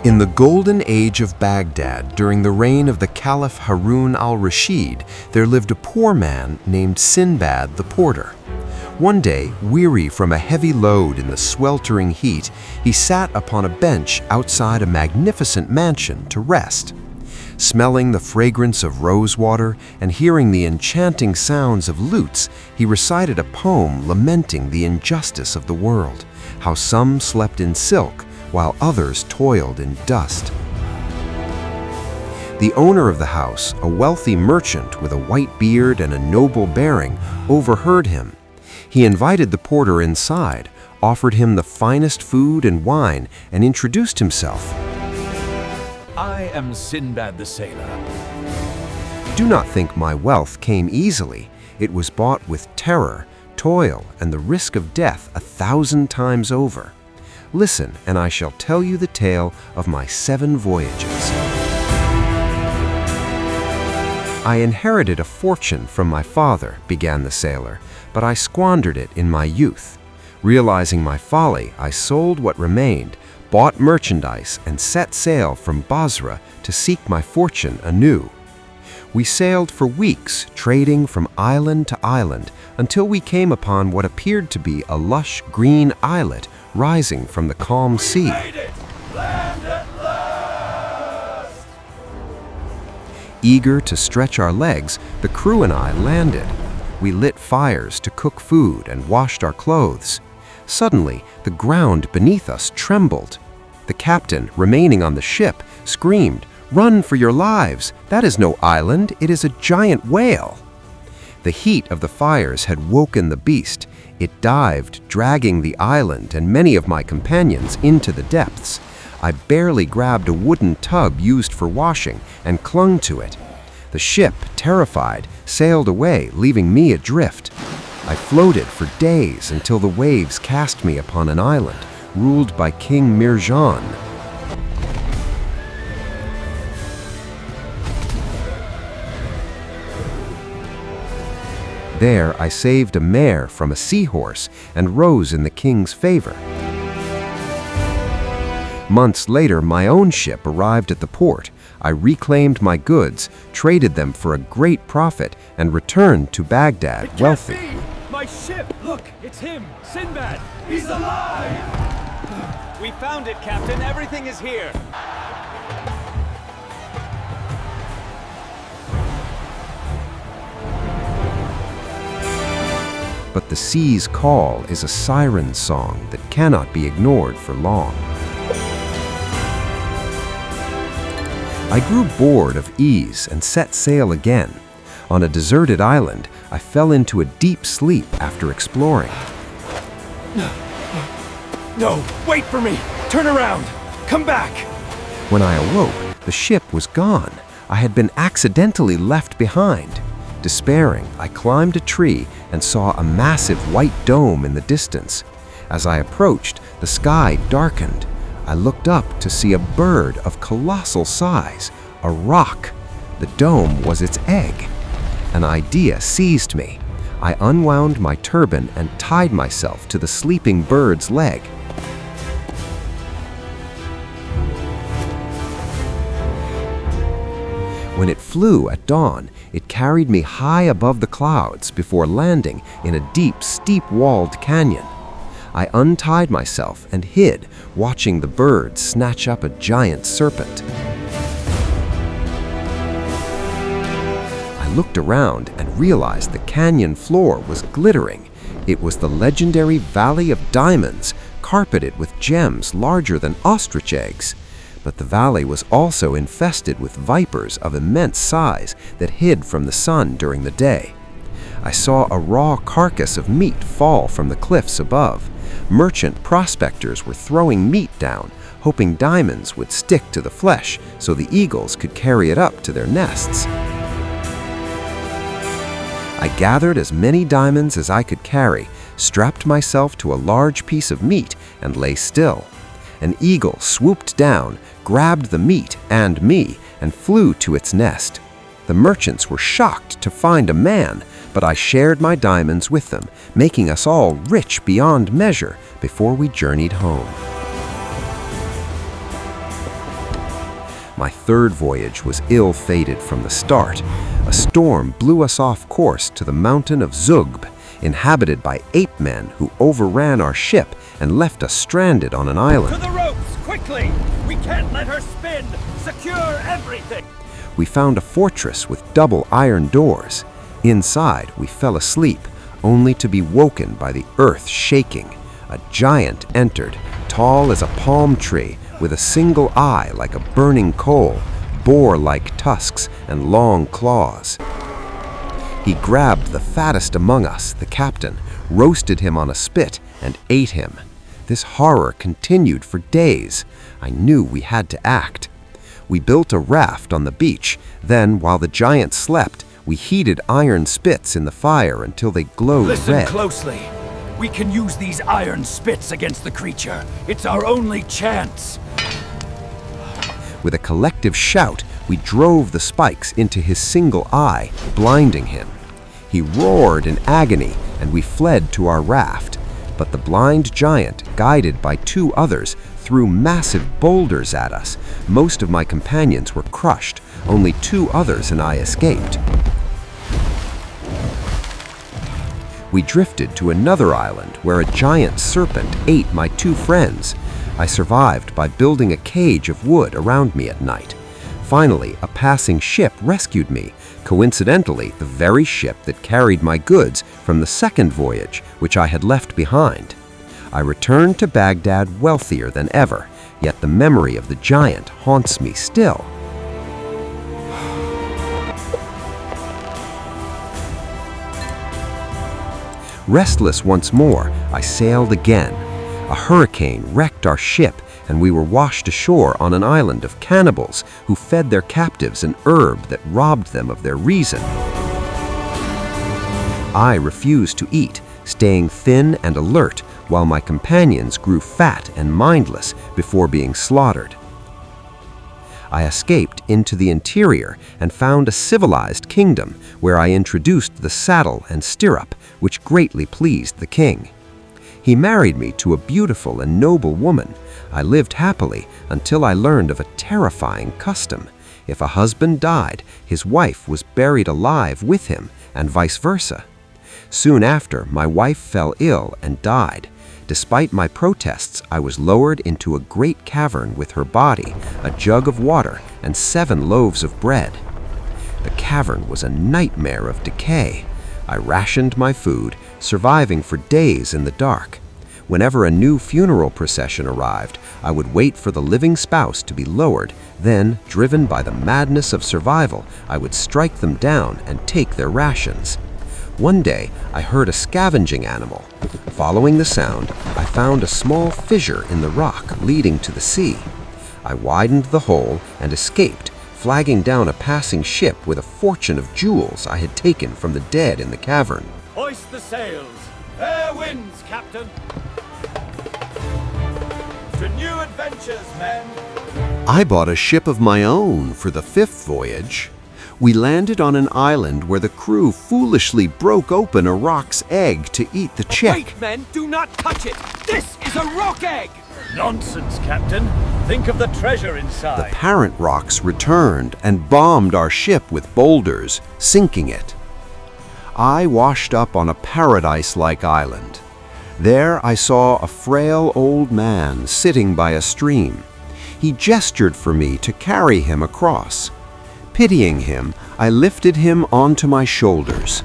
In the Golden Age of Baghdad, during the reign of the Caliph Harun al-Rashid, there lived a poor man named Sinbad the porter. One day, weary from a heavy load in the sweltering heat, he sat upon a bench outside a magnificent mansion to rest. Smelling the fragrance of rosewater and hearing the enchanting sounds of lutes, he recited a poem lamenting the injustice of the world, how some slept in silk, while others toiled in dust. The owner of the house, a wealthy merchant with a white beard and a noble bearing, overheard him. He invited the porter inside, offered him the finest food and wine, and introduced himself. I am Sinbad the Sailor. Do not think my wealth came easily. It was bought with terror, toil, and the risk of death 1,000 times over. Listen, and I shall tell you the tale of my 7 voyages. I inherited a fortune from my father, began the sailor, but I squandered it in my youth. Realizing my folly, I sold what remained, bought merchandise, and set sail from Basra to seek my fortune anew. We sailed for weeks, trading from island to island, until we came upon what appeared to be a lush green islet rising from the calm sea. Made it! Land at last! Eager to stretch our legs, the crew and I landed. We lit fires to cook food and washed our clothes. Suddenly, the ground beneath us trembled. The captain, remaining on the ship, screamed, "Run for your lives! That is no island, it is a giant whale!" The heat of the fires had woken the beast. It dived, dragging the island and many of my companions into the depths. I barely grabbed a wooden tub used for washing and clung to it. The ship, terrified, sailed away, leaving me adrift. I floated for days until the waves cast me upon an island ruled by King Mirjan. There, I saved a mare from a seahorse and rose in the king's favor. Months later, my own ship arrived at the port. I reclaimed my goods, traded them for a great profit, and returned to Baghdad wealthy. Can't be! My ship! Look, it's him, Sinbad! He's alive! We found it, Captain. Everything is here. But the sea's call is a siren song that cannot be ignored for long. I grew bored of ease and set sail again. On a deserted island, I fell into a deep sleep after exploring. No, wait for me! Turn around! Come back! When I awoke, the ship was gone. I had been accidentally left behind. Despairing, I climbed a tree and saw a massive white dome in the distance. As I approached, the sky darkened. I looked up to see a bird of colossal size, a rock. The dome was its egg. An idea seized me. I unwound my turban and tied myself to the sleeping bird's leg. When it flew at dawn, it carried me high above the clouds before landing in a deep, steep-walled canyon. I untied myself and hid, watching the bird snatch up a giant serpent. I looked around and realized the canyon floor was glittering. It was the legendary Valley of Diamonds, carpeted with gems larger than ostrich eggs. But the valley was also infested with vipers of immense size that hid from the sun during the day. I saw a raw carcass of meat fall from the cliffs above. Merchant prospectors were throwing meat down, hoping diamonds would stick to the flesh so the eagles could carry it up to their nests. I gathered as many diamonds as I could carry, strapped myself to a large piece of meat, and lay still. An eagle swooped down, grabbed the meat and me, and flew to its nest. The merchants were shocked to find a man, but I shared my diamonds with them, making us all rich beyond measure before we journeyed home. My third voyage was ill-fated from the start. A storm blew us off course to the mountain of Zugb, inhabited by ape men who overran our ship and left us stranded on an island. To the ropes, quickly! We can't let her spin! Secure everything! We found a fortress with double iron doors. Inside, we fell asleep, only to be woken by the earth shaking. A giant entered, tall as a palm tree, with a single eye like a burning coal, boar-like tusks and long claws. He grabbed the fattest among us, the captain, roasted him on a spit, and ate him. This horror continued for days. I knew we had to act. We built a raft on the beach. Then, while the giant slept, we heated iron spits in the fire until they glowed red. Listen closely. We can use these iron spits against the creature. It's our only chance. With a collective shout, we drove the spikes into his single eye, blinding him. He roared in agony, and we fled to our raft. But the blind giant, guided by two others, threw massive boulders at us. Most of my companions were crushed. Only two others and I escaped. We drifted to another island where a giant serpent ate my two friends. I survived by building a cage of wood around me at night. Finally, a passing ship rescued me, coincidentally the very ship that carried my goods from the second voyage, which I had left behind. I returned to Baghdad wealthier than ever, yet the memory of the giant haunts me still. Restless once more, I sailed again. A hurricane wrecked our ship, and we were washed ashore on an island of cannibals who fed their captives an herb that robbed them of their reason. I refused to eat, staying thin and alert, while my companions grew fat and mindless before being slaughtered. I escaped into the interior and found a civilized kingdom where I introduced the saddle and stirrup, which greatly pleased the king. He married me to a beautiful and noble woman. I lived happily until I learned of a terrifying custom. If a husband died, his wife was buried alive with him, and vice versa. Soon after, my wife fell ill and died. Despite my protests, I was lowered into a great cavern with her body, a jug of water, and 7 loaves of bread. The cavern was a nightmare of decay. I rationed my food, surviving for days in the dark. Whenever a new funeral procession arrived, I would wait for the living spouse to be lowered, then, driven by the madness of survival, I would strike them down and take their rations. One day, I heard a scavenging animal. Following the sound, I found a small fissure in the rock leading to the sea. I widened the hole and escaped, flagging down a passing ship with a fortune of jewels I had taken from the dead in the cavern. Hoist the sails. Fair winds, Captain. To new adventures, men. I bought a ship of my own for the 5th voyage. We landed on an island where the crew foolishly broke open a rock's egg to eat the chick. Wait, men, do not touch it. This is a rock egg. Nonsense, Captain. Think of the treasure inside. The parent rocks returned and bombed our ship with boulders, sinking it. I washed up on a paradise-like island. There I saw a frail old man sitting by a stream. He gestured for me to carry him across. Pitying him, I lifted him onto my shoulders.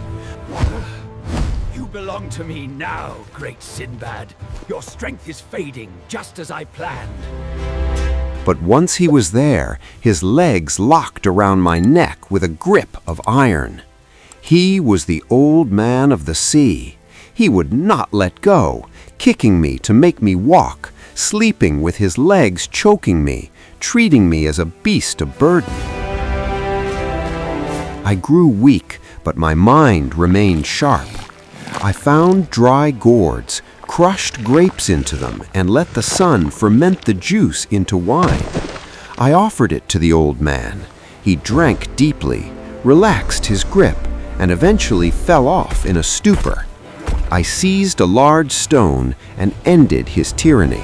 You belong to me now, great Sinbad. Your strength is fading, just as I planned. But once he was there, his legs locked around my neck with a grip of iron. He was the old man of the sea. He would not let go, kicking me to make me walk, sleeping with his legs choking me, treating me as a beast of burden. I grew weak, but my mind remained sharp. I found dry gourds, crushed grapes into them, and let the sun ferment the juice into wine. I offered it to the old man. He drank deeply, relaxed his grip, and eventually fell off in a stupor. I seized a large stone and ended his tyranny.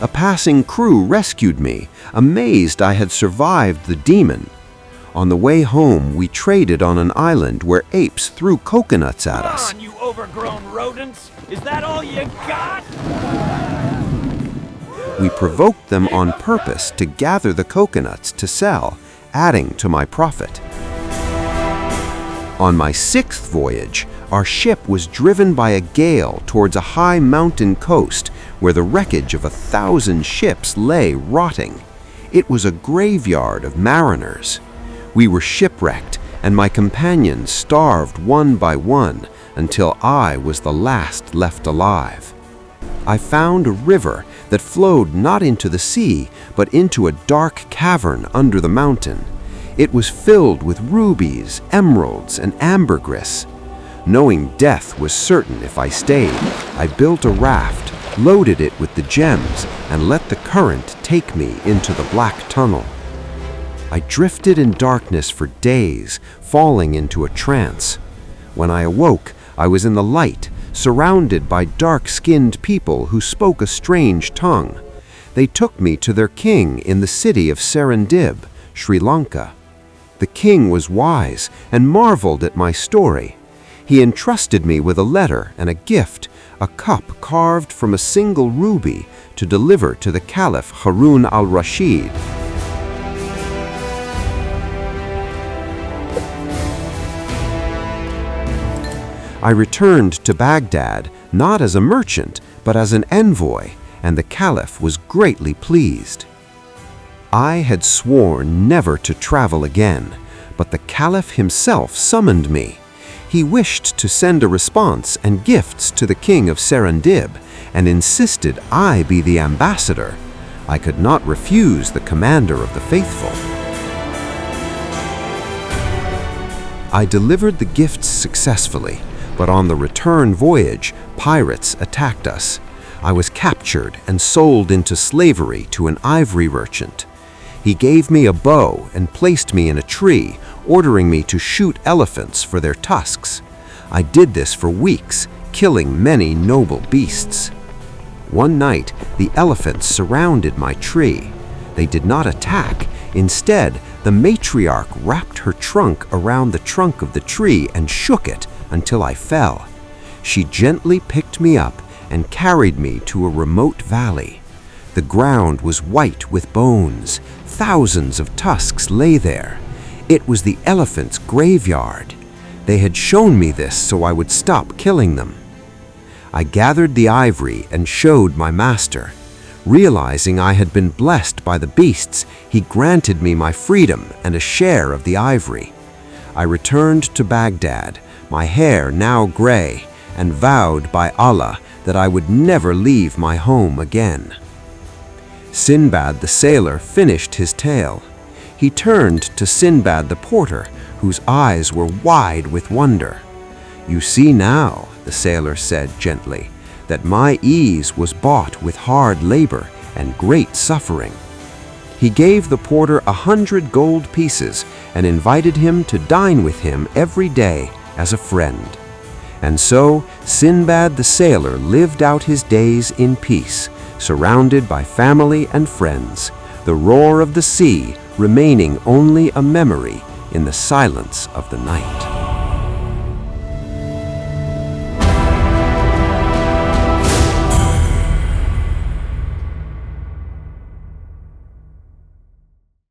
A passing crew rescued me, amazed I had survived the demon. On the way home, we traded on an island where apes threw coconuts at us. Come on, you overgrown rodents! Is that all you got? We provoked them on purpose to gather the coconuts to sell, adding to my profit. On my 6th voyage, our ship was driven by a gale towards a high mountain coast where the wreckage of 1,000 ships lay rotting. It was a graveyard of mariners. We were shipwrecked, and my companions starved one by one until I was the last left alive. I found a river that flowed not into the sea, but into a dark cavern under the mountain. It was filled with rubies, emeralds, and ambergris. Knowing death was certain if I stayed, I built a raft, loaded it with the gems, and let the current take me into the black tunnel. I drifted in darkness for days, falling into a trance. When I awoke, I was in the light, surrounded by dark-skinned people who spoke a strange tongue. They took me to their king in the city of Serendib, Sri Lanka. The king was wise and marveled at my story. He entrusted me with a letter and a gift, a cup carved from a single ruby to deliver to the Caliph Harun al-Rashid. I returned to Baghdad not as a merchant, but as an envoy, and the Caliph was greatly pleased. I had sworn never to travel again, but the Caliph himself summoned me. He wished to send a response and gifts to the king of Serendib, and insisted I be the ambassador. I could not refuse the commander of the faithful. I delivered the gifts successfully, but on the return voyage, pirates attacked us. I was captured and sold into slavery to an ivory merchant. He gave me a bow and placed me in a tree, ordering me to shoot elephants for their tusks. I did this for weeks, killing many noble beasts. One night, the elephants surrounded my tree. They did not attack. Instead, the matriarch wrapped her trunk around the trunk of the tree and shook it until I fell. She gently picked me up and carried me to a remote valley. The ground was white with bones. Thousands of tusks lay there. It was the elephants' graveyard. They had shown me this so I would stop killing them. I gathered the ivory and showed my master. Realizing I had been blessed by the beasts, he granted me my freedom and a share of the ivory. I returned to Baghdad, my hair now gray, and vowed by Allah that I would never leave my home again. Sinbad the Sailor finished his tale. He turned to Sinbad the Porter, whose eyes were wide with wonder. "You see now," the sailor said gently, "that my ease was bought with hard labor and great suffering." He gave the porter 100 gold pieces and invited him to dine with him every day as a friend. And so Sinbad the Sailor lived out his days in peace, surrounded by family and friends, the roar of the sea remaining only a memory in the silence of the night.